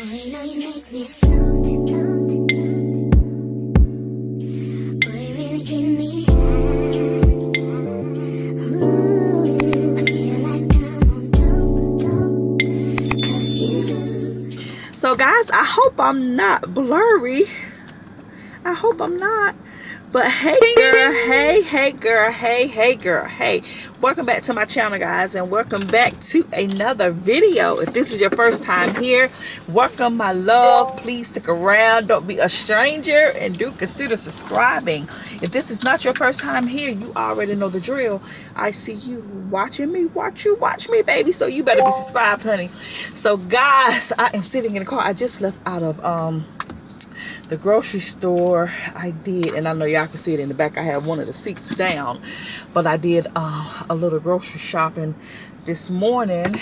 So guys, I hope I'm not blurry. I hope I'm not. But hey girl, hey girl, hey girl, hey. Welcome back to my channel, guys, and welcome back to another video. If this is your first time here, welcome, my love. Please stick around. Don't be a stranger, and do consider subscribing. If this is not your first time here, you already know the drill. I see you watching me. Watch me, baby. So you better be subscribed, honey. So guys, I am sitting in the car. I just left out of the grocery store. I did, and I know y'all can see it in the back, I have one of the seats down, but I did a little grocery shopping this morning,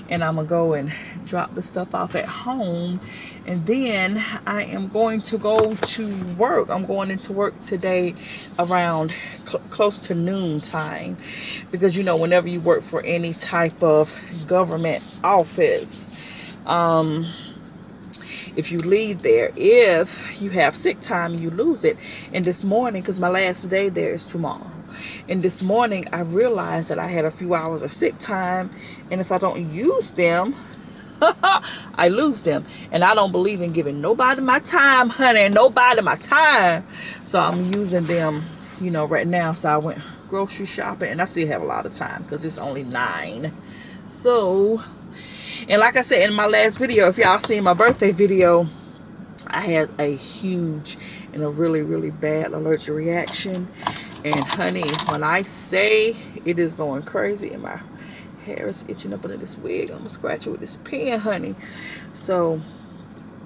and I'm gonna go and drop the stuff off at home, and then I am going to go to work. I'm going into work today around close to noon time, because you know, whenever you work for any type of government office, if you leave there, if you have sick time, you lose it. And this morning, because my last day there is tomorrow, and this morning I realized that I had a few hours of sick time, and if I don't use them, I lose them. And I don't believe in giving nobody my time, honey, nobody my time. So I'm using them, you know, right now. So I went grocery shopping, and I still have a lot of time because it's only 9. So, and like I said in my last video, if y'all seen my birthday video, I had a huge and a really bad allergic reaction. And honey, when I say it is going crazy, and my hair is itching up under this wig, I'm gonna scratch it with this pen, honey. So,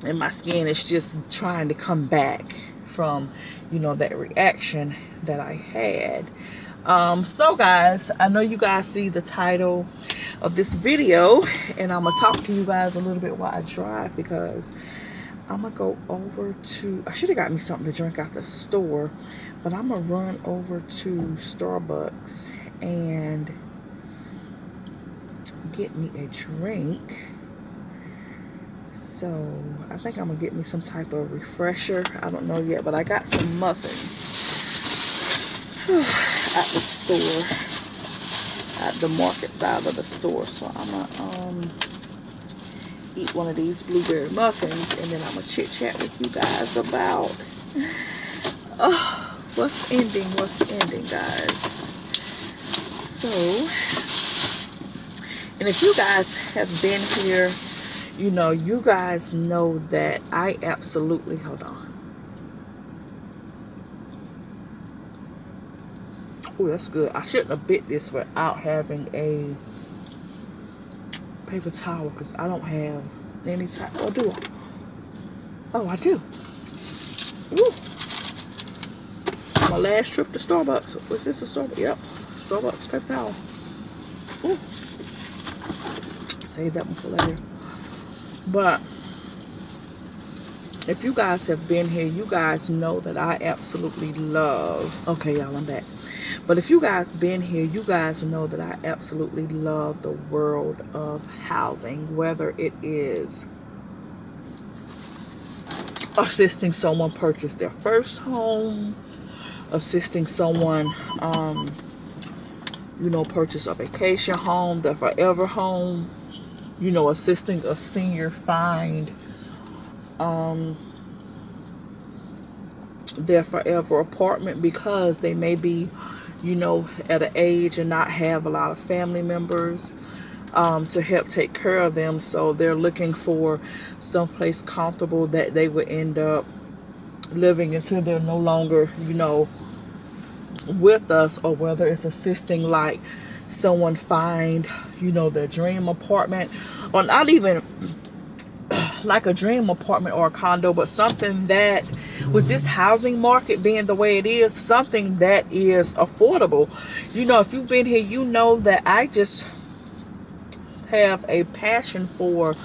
and my skin is just trying to come back from, you know, that reaction that I had. So guys, I know you guys see the title of this video, and I'm gonna talk to you guys a little bit while I drive, because I'm gonna go over to, I should have got me something to drink out the store, but I'm gonna run over to Starbucks and get me a drink. So I think I'm gonna get me some type of refresher. I don't know yet, but I got some muffins at the store, at the market side of the store. So I'm gonna eat one of these blueberry muffins, and then I'm gonna chit chat with you guys about what's ending, guys. So, and if you guys have been here, you know, you guys know that I absolutely, hold on. Oh, that's good. I shouldn't have bit this without having a paper towel, because I don't have any type. Oh, do I? Oh, I do. Woo. My last trip to Starbucks. Was this a Starbucks? Yep. Starbucks paper towel. Ooh. Save that one for later. But if you guys have been here, you guys know that I absolutely love. Okay, y'all, I'm back. But if you guys been here, you guys know that I absolutely love the world of housing, whether it is assisting someone purchase their first home, assisting someone, you know, purchase a vacation home, their forever home, you know, assisting a senior find their forever apartment, because they may be, you know, at an age and not have a lot of family members to help take care of them. So they're looking for someplace comfortable that they would end up living until they're no longer, you know, with us. Or whether it's assisting like someone find, you know, their dream apartment, or not even like a dream apartment or a condo, but something that, with this housing market being the way it is, something that is affordable. You know, if you've been here, you know that I just have a passion for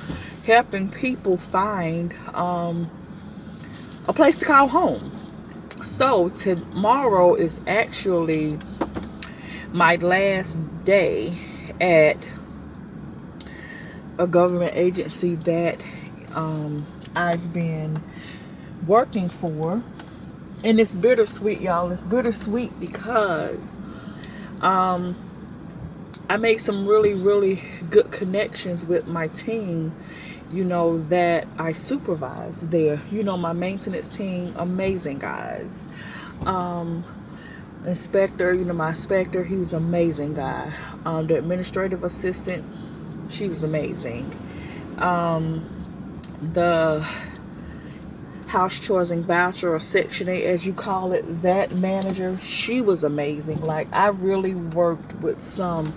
helping people find a place to call home. So tomorrow is actually my last day at a government agency that I've been working for. And it's bittersweet, y'all. It's bittersweet because I made some really, really good connections with my team, that I supervise there. My maintenance team, amazing guys. Inspector, my inspector, he was an amazing guy. The administrative assistant, she was amazing. The house chores and voucher, or Section 8 as you call it, that manager, she was amazing. Like, I really worked with some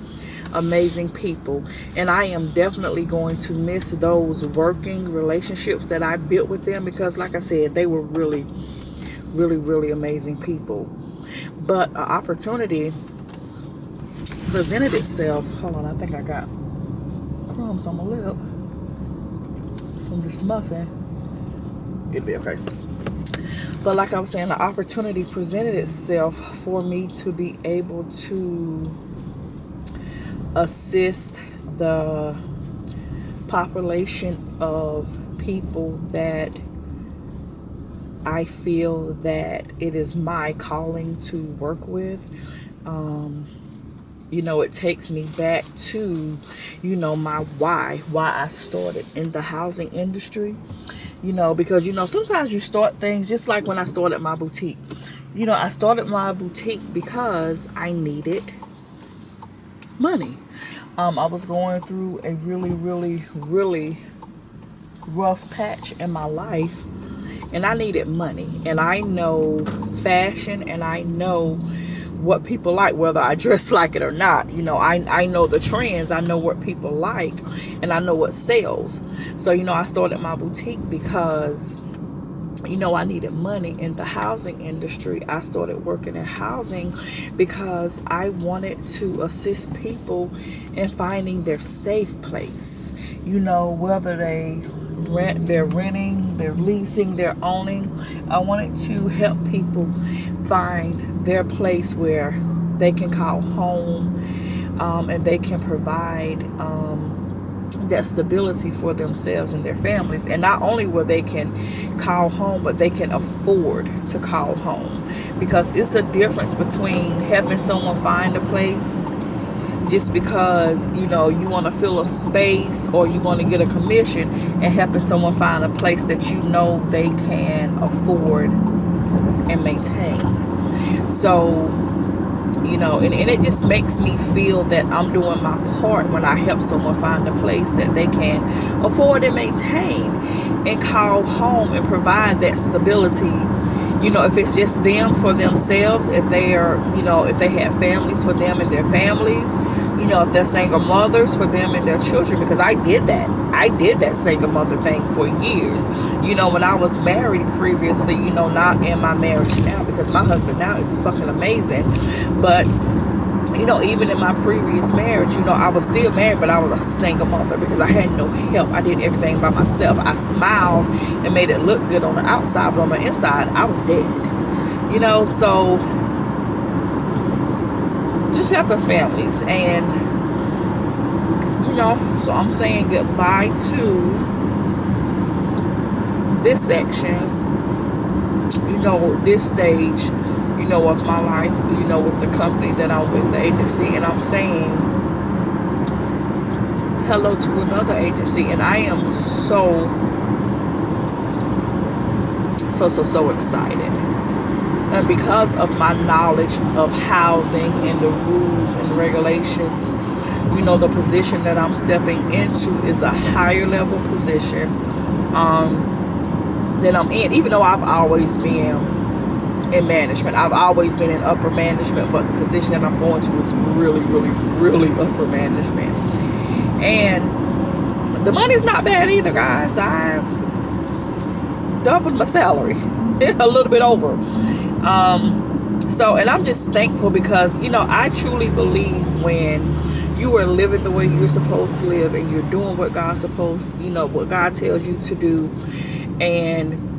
amazing people, and I am definitely going to miss those working relationships that I built with them, because like I said, they were really, really, really amazing people. But an opportunity presented itself. Hold on, I think I got crumbs on my lip from this muffin. It'll be okay. But like I was saying, the opportunity presented itself for me to be able to assist the population of people that I feel that it is my calling to work with. It takes me back to, my why I started in the housing industry. Because, sometimes you start things just like when I started my boutique. I started my boutique because I needed money. I was going through a really, really, really rough patch in my life, and I needed money. And I know fashion, and I know what people like, whether I dress like it or not. I know the trends, I know what people like, and I know what sells. So, I started my boutique because, I needed money in the housing industry. I started working in housing because I wanted to assist people in finding their safe place. Whether they're renting, they're leasing, they're owning. I wanted to help people find their place where they can call home, and they can provide that stability for themselves and their families. And not only where they can call home, but they can afford to call home. Because it's a difference between helping someone find a place just because, you want to fill a space or you want to get a commission, and helping someone find a place that they can afford and maintain. So, and it just makes me feel that I'm doing my part when I help someone find a place that they can afford and maintain and call home and provide that stability. If it's just them for themselves, if they are, if they have families, for them and their families, if they're single mothers, for them and their children, because I did that single mother thing for years. When I was married previously, not in my marriage now, because my husband now is fucking amazing. But, even in my previous marriage, I was still married, but I was a single mother because I had no help. I did everything by myself. I smiled and made it look good on the outside, but on the inside, I was dead. So just helping families. And, so I'm saying goodbye to this section, this stage, of my life, with the company that I'm with, the agency, and I'm saying hello to another agency. And I am so excited. And because of my knowledge of housing and the rules and regulations, the position that I'm stepping into is a higher level position that I'm in, even though I've always been in management. I've always been in upper management, but the position that I'm going to is really, really, really upper management. And the money's not bad either, guys. I've doubled my salary, a little bit over. So, and I'm just thankful because, I truly believe when you are living the way you're supposed to live, and you're doing what God's supposed, what God tells you to do, and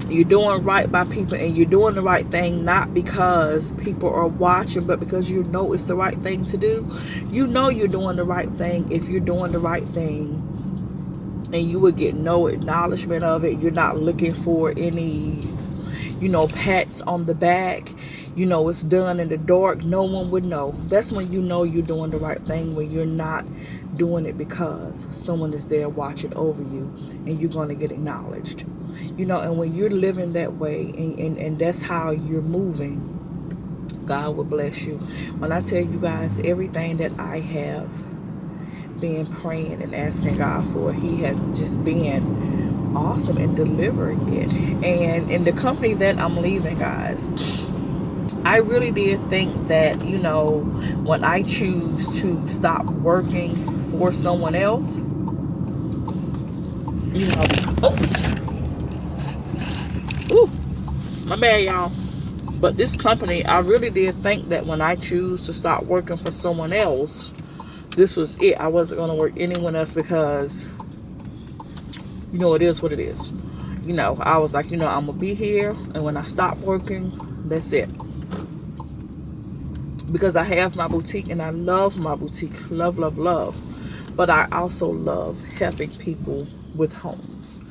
you're doing right by people, and you're doing the right thing, not because people are watching, but because it's the right thing to do. You're doing the right thing if you're doing the right thing and you would get no acknowledgement of it. You're not looking for any, pats on the back. It's done in the dark. No one would know. That's when you know you're doing the right thing, when you're not doing it because someone is there watching over you and you're going to get acknowledged. And when you're living that way and that's how you're moving, God will bless you. When I tell you guys, everything that I have been praying and asking God for, He has just been awesome in delivering it. And in the company that I'm leaving, guys, I really did think that, when I choose to stop working for someone else, oops. Ooh, my bad, y'all. But this company, I really did think that when I choose to stop working for someone else, this was it. I wasn't going to work anyone else because, it is what it is. I was like, I'm going to be here. And when I stop working, that's it. Because I have my boutique and I love my boutique. Love, love, love. But I also love helping people with homes.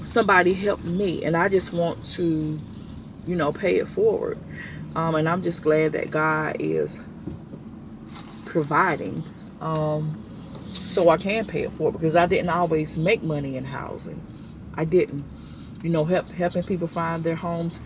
Somebody helped me and I just want to, pay it forward. And I'm just glad that God is providing so I can pay it forward, because I didn't always make money in housing. I didn't. Helping people find their homes,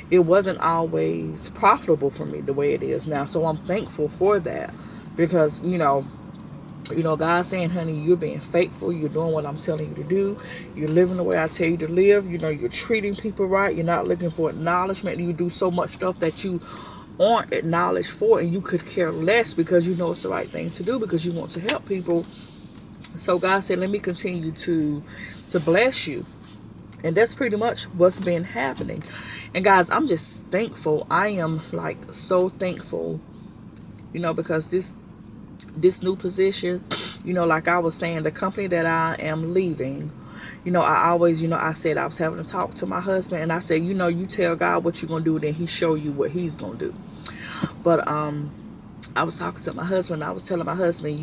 it wasn't always profitable for me the way it is now. So I'm thankful for that, because God's saying, honey, you're being faithful. You're doing what I'm telling you to do. You're living the way I tell you to live. You're treating people right. You're not looking for acknowledgement. You do so much stuff that you aren't acknowledged for, and you could care less because it's the right thing to do, because you want to help people. So God said, let me continue to bless you. And that's pretty much what's been happening. And guys, I'm just thankful. I am so thankful, because this new position, like I was saying, the company that I am leaving, I always, I said I was having a talk to my husband, and I said, you tell God what you're going to do, then He show you what He's going to do. But I was talking to my husband. I was telling my husband,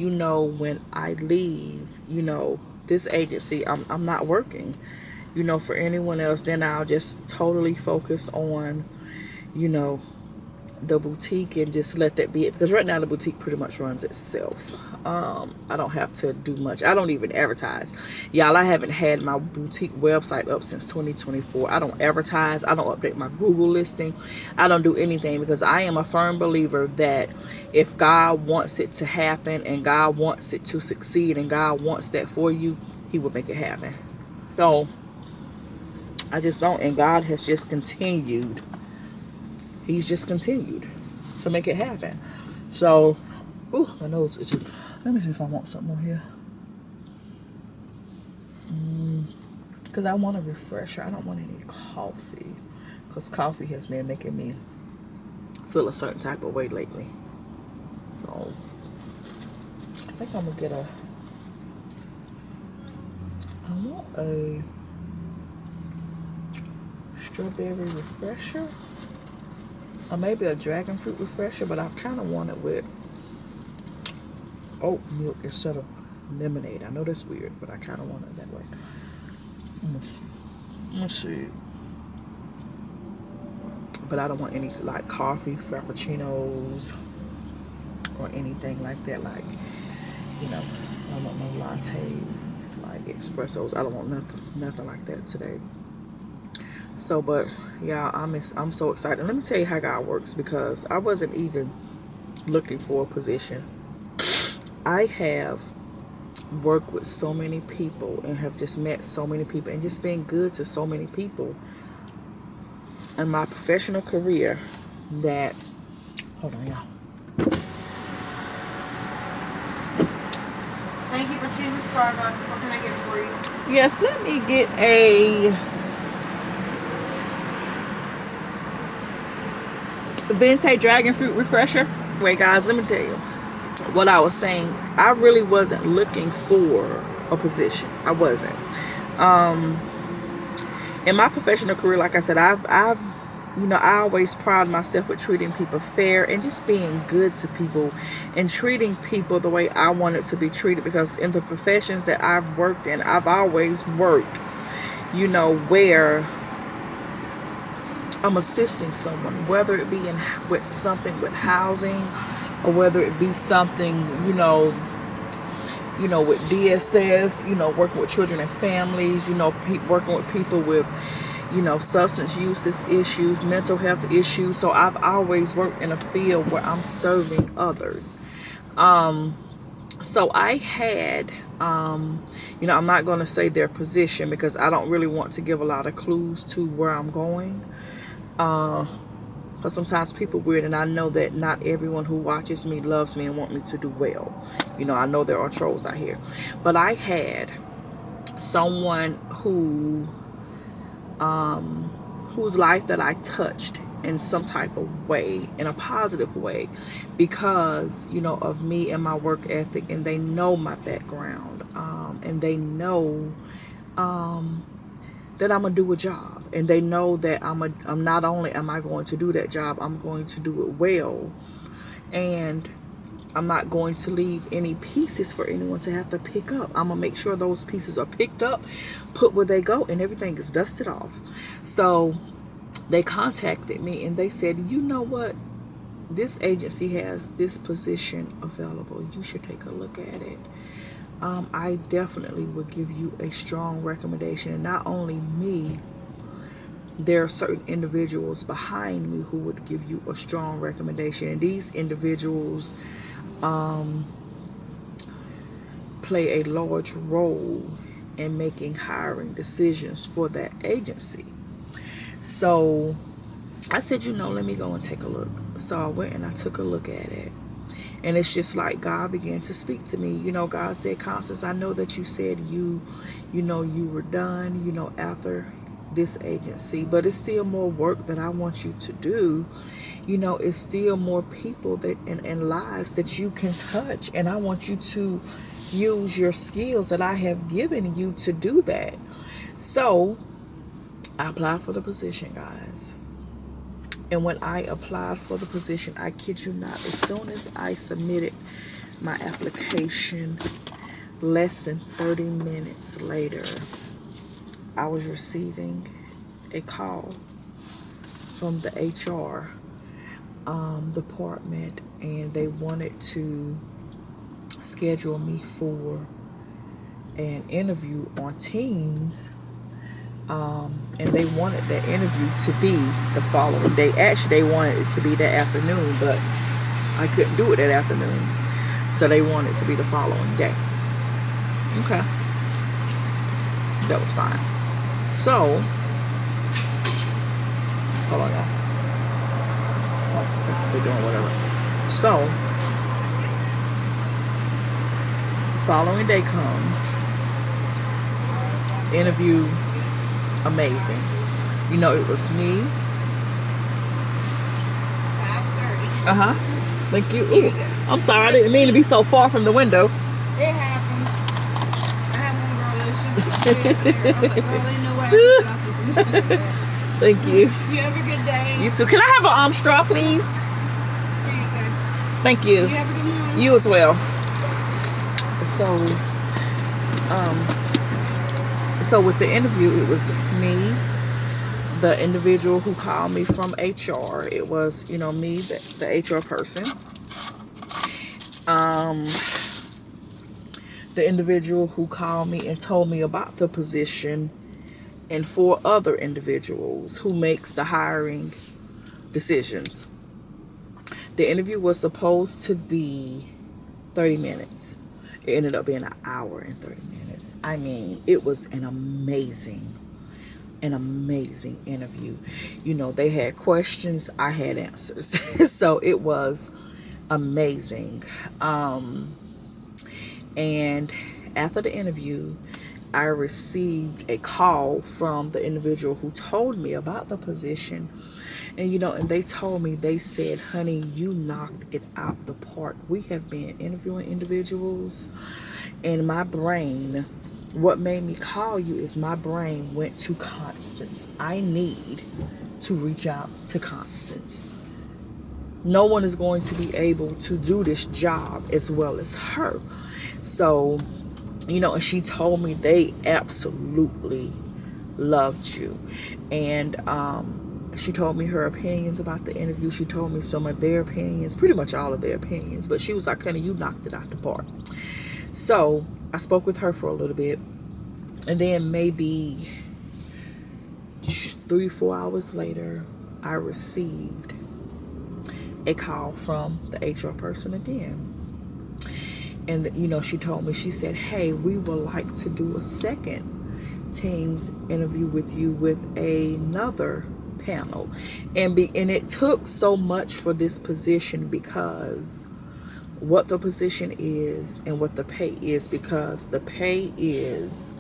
when I leave, this agency, I'm not working, for anyone else. Then I'll just totally focus on, the boutique and just let that be it, because right now the boutique pretty much runs itself. I don't have to do much. I don't even advertise, y'all. I haven't had my boutique website up since 2024. I don't advertise. I don't update my Google listing. I don't do anything, because I am a firm believer that if God wants it to happen and God wants it to succeed and God wants that for you, He will make it happen. So I just don't, and God has just continued. He's just continued to make it happen. So, my nose is itching. Let me see if I want something more here. Because I want a refresher. I don't want any coffee, because coffee has been making me feel a certain type of way lately. So, I think I'm going to get I want a strawberry refresher. Or maybe a dragon fruit refresher, but I kind of want it with oat milk instead of lemonade. I know that's weird, but I kind of want it that way. Let's see. But I don't want any coffee, frappuccinos, or anything like that. I don't want no lattes, espressos. I don't want nothing like that today. So, but yeah, I'm so excited. Let me tell you how God works, because I wasn't even looking for a position. I have worked with so many people and have just met so many people and just been good to so many people in my professional career that, hold on, y'all. Thank you for choosing Starbucks. What can I get for you? Yes, let me get a Venti dragon fruit refresher. Wait, guys, let me tell you what I was saying. I really wasn't looking for a position. I wasn't. In my professional career, like I said, I've you know, I always pride myself with treating people fair and just being good to people and treating people the way I wanted to be treated, because in the professions that I've worked in, I've always worked, you know, where I'm assisting someone, whether it be in with something with housing, or whether it be something, with DSS, working with children and families, working with people with, substance uses issues, mental health issues. So I've always worked in a field where I'm serving others. So I had, I'm not going to say their position because I don't really want to give a lot of clues to where I'm going. Because sometimes people weird, and I know that not everyone who watches me loves me and want me to do well. I know there are trolls out here. But I had someone whose life that I touched in some type of way, in a positive way, because, of me and my work ethic, and they know my background, and they know that I'm gonna do a job, and they know that I'm not only am I going to do that job, I'm going to do it well, and I'm not going to leave any pieces for anyone to have to pick up. I'm gonna make sure those pieces are picked up, put where they go, and everything is dusted off. So they contacted me and they said, you know what, this agency has this position available, you should take a look at it. I definitely would give you a strong recommendation. And not only me, there are certain individuals behind me who would give you a strong recommendation. And these individuals play a large role in making hiring decisions for that agency. So I said, let me go and take a look. So I went and I took a look at it. And it's just like God began to speak to me. God said, Constance, I know that you said you were done, after this agency, but it's still more work that I want you to do. It's still more people that and lives that you can touch. And I want you to use your skills that I have given you to do that. So I applied for the position, guys. And when I applied for the position, I kid you not, as soon as I submitted my application, less than 30 minutes later, I was receiving a call from the HR department, and they wanted to schedule me for an interview on Teams. And they wanted that interview to be the following day. Actually, they wanted it to be that afternoon, but I couldn't do it that afternoon. So they wanted it to be the following day. Okay. That was fine. So, hold on, y'all. They're doing whatever. So, the following day comes. Interview. Amazing. It was me. 5:30. Thank you. Ooh, I'm sorry, I didn't mean to be so far from the window. It happens. I have one girl that's just girl, ain't no way. Thank you. You have a good day. You too. Can I have an arm straw, please? Here you go. Thank you. You have a good morning. You as well. So with the interview, it was me, the individual who called me from HR. It was, me, the HR person. The individual who called me and told me about the position, and 4 other individuals who makes the hiring decisions. The interview was supposed to be 30 minutes. It ended up being an hour and 30 minutes. I mean, it was an amazing interview. They had questions, I had answers. So it was amazing. And after the interview, I received a call from the individual who told me about the position. And, and they told me, they said, honey, you knocked it out the park. We have been interviewing individuals, and my brain, what made me call you is my brain went to Constance. I need to reach out to Constance. No one is going to be able to do this job as well as her. So, and she told me they absolutely loved you. And she told me her opinions about the interview. She told me some of their opinions, pretty much all of their opinions. But she was like, honey, you knocked it out the park. So I spoke with her for a little bit. And then maybe 3-4 hours later, I received a call from the HR person again. And, she told me, she said, hey, we would like to do a second Teams interview with you with another panel. And it took so much for this position because what the position is and what the pay is, because the pay is,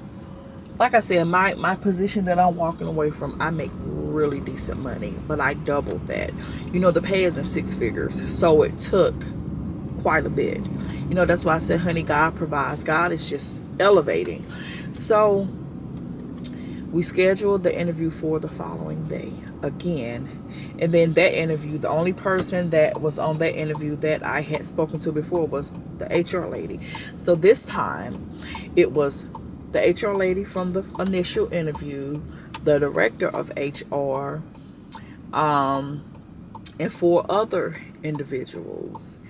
like I said, my position that I'm walking away from, I make really decent money, but I doubled that. The pay is in 6 figures, so it took quite a bit. That's why I said, honey, God provides. God is just elevating. So we scheduled the interview for the following day again. And then that interview, the only person that was on that interview that I had spoken to before was the HR lady. So this time it was the HR lady from the initial interview, the director of HR, and 4 other individuals.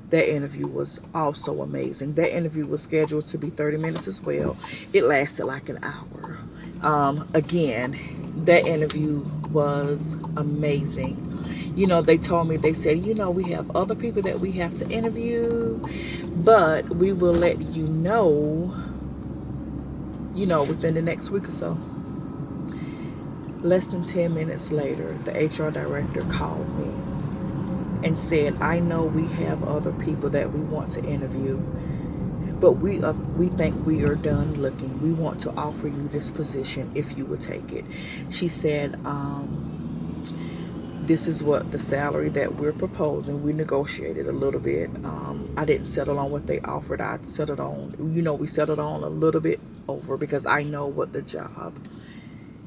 That interview was also amazing. That interview was scheduled to be 30 minutes as well. It lasted like an hour. Again, that interview was amazing. They told me, they said, we have other people that we have to interview, but we will let you know, within the next week or so. Less than 10 minutes later, the HR director called me and said, I know we have other people that we want to interview, but we think we are done looking. We want to offer you this position if you would take it. She said, this is what the salary that we're proposing. We negotiated a little bit. I didn't settle on what they offered. I settled on, we settled on a little bit over because I know what the job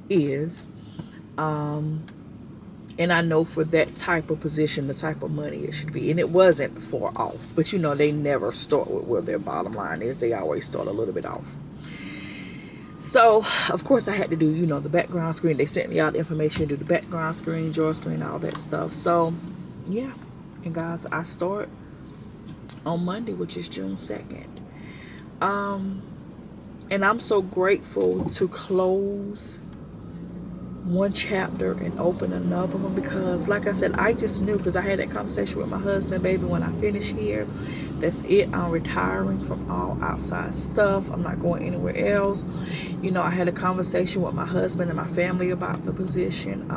is. And I know for that type of position, the type of money it should be. And it wasn't far off. But, they never start with where their bottom line is. They always start a little bit off. So, of course, I had to do, the background screen. They sent me out the information to do the background screen, drawer screen, all that stuff. So, yeah. And, guys, I start on Monday, which is June 2nd. And I'm so grateful to close one chapter and open another one, because like I said, I just knew, because I had that conversation with my husband, baby, when I finish here, that's it. I'm retiring from all outside stuff. I'm not going anywhere else. I had a conversation with my husband and my family about the position,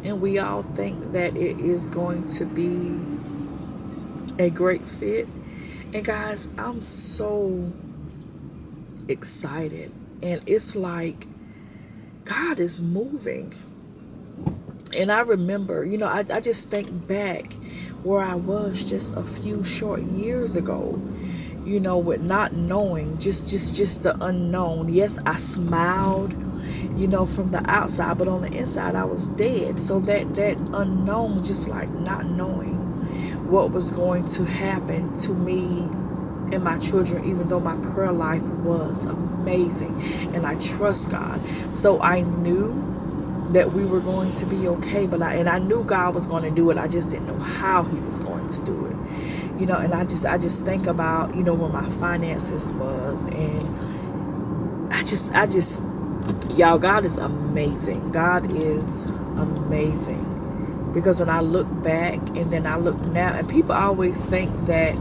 and we all think that it is going to be a great fit. And guys, I'm so excited, and it's like God is moving. And I remember, I just think back where I was just a few short years ago, with not knowing, just the unknown. Yes, I smiled, from the outside, but on the inside I was dead. So that unknown, just like not knowing what was going to happen to me and my children, even though my prayer life was amazing and I trust God. So I knew that we were going to be okay, but I knew God was going to do it. I just didn't know how he was going to do it. And I just think about, where my finances was, and I just y'all, God is amazing. God is amazing. Because when I look back and then I look now, and people always think that,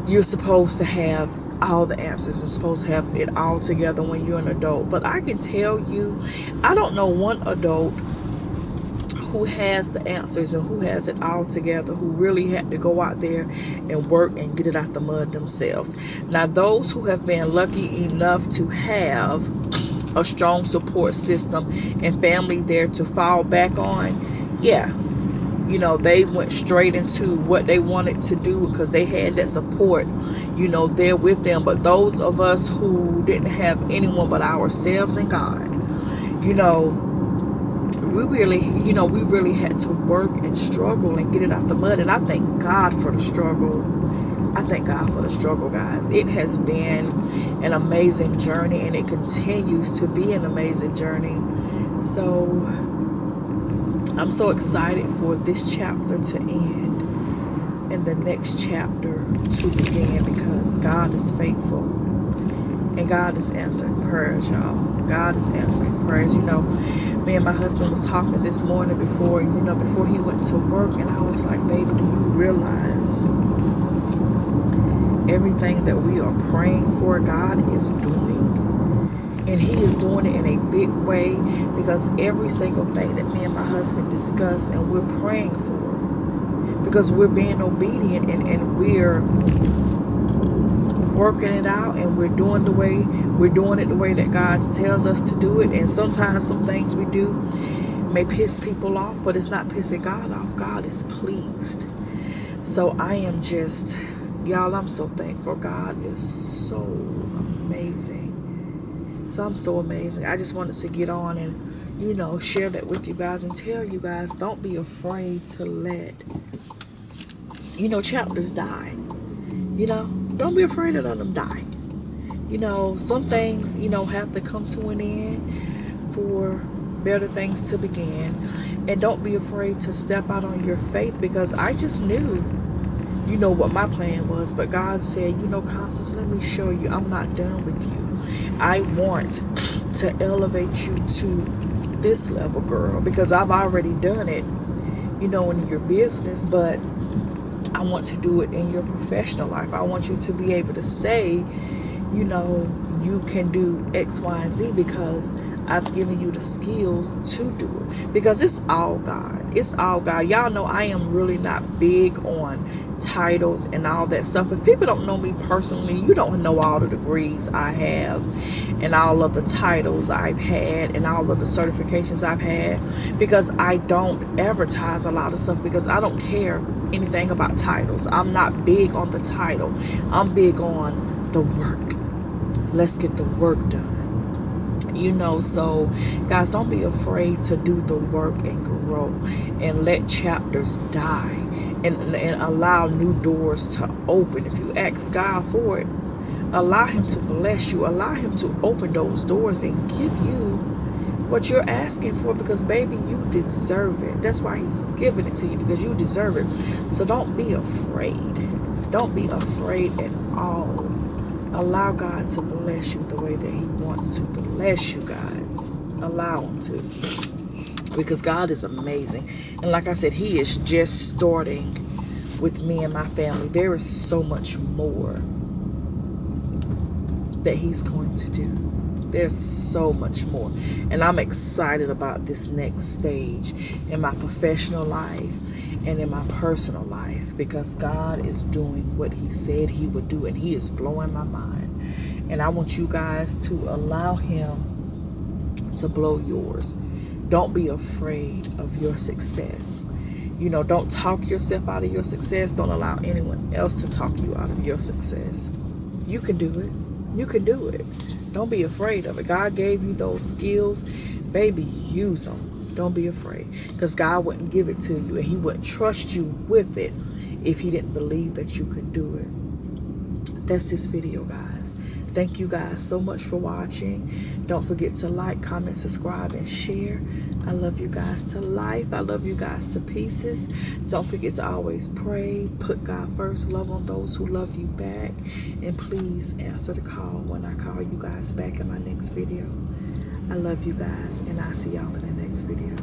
you're supposed to have all the answers. You're supposed to have it all together when you're an adult. But I can tell you, I don't know one adult who has the answers and who has it all together, who really had to go out there and work and get it out the mud themselves. Now, those who have been lucky enough to have a strong support system and family there to fall back on, yeah, You know, they went straight into what they wanted to do because they had that support, you know, there with them. But those of us who didn't have anyone but ourselves and God, you know, we really had to work and struggle and get it out the mud. And I thank God for the struggle. I thank God for the struggle, guys. It has been an amazing journey, and it continues to be an amazing journey. So I'm so excited for this chapter to end and the next chapter to begin, because God is faithful and God is answering prayers, y'all. God is answering prayers. You know, me and my husband was talking this morning before he went to work, and I was like, baby, do you realize everything that we are praying for, God is doing? And he is doing it in a big way, because every single thing that me and my husband discuss and we're praying for, because we're being obedient and we're working it out, and we're doing it the way that God tells us to do it. And sometimes some things we do may piss people off, but it's not pissing God off. God is pleased. So I am just, y'all, I'm so thankful. God is so amazing. So I'm so amazing. I just wanted to get on and, you know, share that with you guys and tell you guys, don't be afraid to let, you know, chapters die. You know, don't be afraid to let them die. You know, some things, you know, have to come to an end for better things to begin. And don't be afraid to step out on your faith, because I just knew, you know, what my plan was. But God said, you know, Constance, let me show you, I'm not done with you. I want to elevate you to this level, girl, because I've already done it, you know, in your business, but I want to do it in your professional life. I want you to be able to say, you know, you can do X, Y, and Z, because I've given you the skills to do it. Because it's all God. It's all God. Y'all know I am really not big on titles and all that stuff. If people don't know me personally, you don't know all the degrees I have and all of the titles I've had and all of the certifications I've had, because I don't advertise a lot of stuff, because I don't care anything about titles. I'm not big on the title. I'm big on the work. Let's get the work done. You know, so guys, don't be afraid to do the work and grow and let chapters die and allow new doors to open. If you ask God for it, allow him to bless you. Allow him to open those doors and give you what you're asking for, because baby, you deserve it. That's why he's giving it to you, because you deserve it. So don't be afraid. Don't be afraid at all. Allow God to bless you the way that he wants to bless you, guys. Allow him to, because God is amazing. And like I said, he is just starting with me and my family. There is so much more that he's going to do. There's so much more. And I'm excited about this next stage in my professional life and in my personal life, because God is doing what he said he would do, and he is blowing my mind. And I want you guys to allow him to blow yours. Don't be afraid of your success. You know, don't talk yourself out of your success. Don't allow anyone else to talk you out of your success. You can do it. You can do it. Don't be afraid of it. God gave you those skills. Baby, use them. Don't be afraid, because God wouldn't give it to you, and he wouldn't trust you with it if he didn't believe that you could do it. That's this video, guys. Thank you guys so much for watching. Don't forget to like, comment, subscribe, and share. I love you guys to life. I love you guys to pieces. Don't forget to always pray. Put God first. Love on those who love you back. And please answer the call when I call you guys back in my next video. I love you guys, and I'll see y'all in the next video.